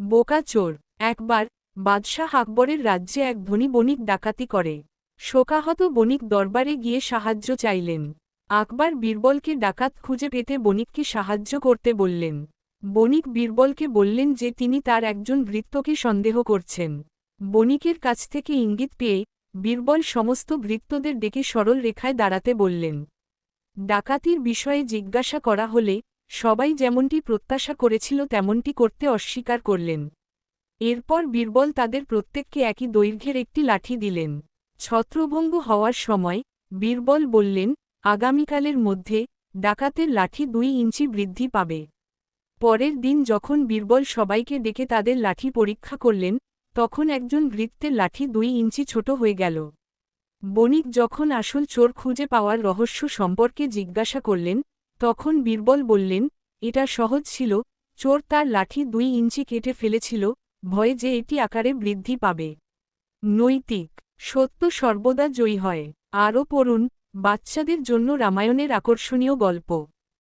বোকা চোর। একবার বাদশাহ আকবরের রাজ্যে এক ধনী বণিক ডাকাতি করে। শোকাহত বণিক দরবারে গিয়ে সাহায্য চাইলেন। আকবর বীরবলকে ডাকাত খুঁজে পেতে বণিককে সাহায্য করতে বললেন। বণিক বীরবলকে বললেন যে তিনি তার একজন ভৃত্যকে সন্দেহ করছেন। বণিকের কাছ থেকে ইঙ্গিত পেয়ে বীরবল সমস্ত ভৃত্যদের ডেকে সরল রেখায় দাঁড়াতে বললেন। ডাকাতির বিষয়ে জিজ্ঞাসা করা হলে সবাই যেমনটি প্রত্যাশা করেছিল তেমনটি করতে অস্বীকার করলেন। এরপর বীরবল তাদের প্রত্যেককে একই দৈর্ঘ্যের একটি লাঠি দিলেন। ছত্রভঙ্গ হওয়ার সময় বীরবল বললেন, আগামীকালের মধ্যে ডাকাতের লাঠি 2 ইঞ্চি বৃদ্ধি পাবে। পরের দিন যখন বীরবল সবাইকে ডেকে তাদের লাঠি পরীক্ষা করলেন, তখন একজন ভৃত্যের লাঠি 2 ইঞ্চি ছোট হয়ে গেল। বণিক যখন আসল চোর খুঁজে পাওয়ার রহস্য সম্পর্কে জিজ্ঞাসা করলেন, তখন বীরবল বললেন, এটা সহজ ছিল, চোর তার লাঠি 2 ইঞ্চি কেটে ফেলেছিল, ভয়ে যে এটি আকারে বৃদ্ধি পাবে। নৈতিক সত্য সর্বদা জয়ী হয়। আরও পড়ুন, বাচ্চাদের জন্য রামায়ণের আকর্ষণীয় গল্প।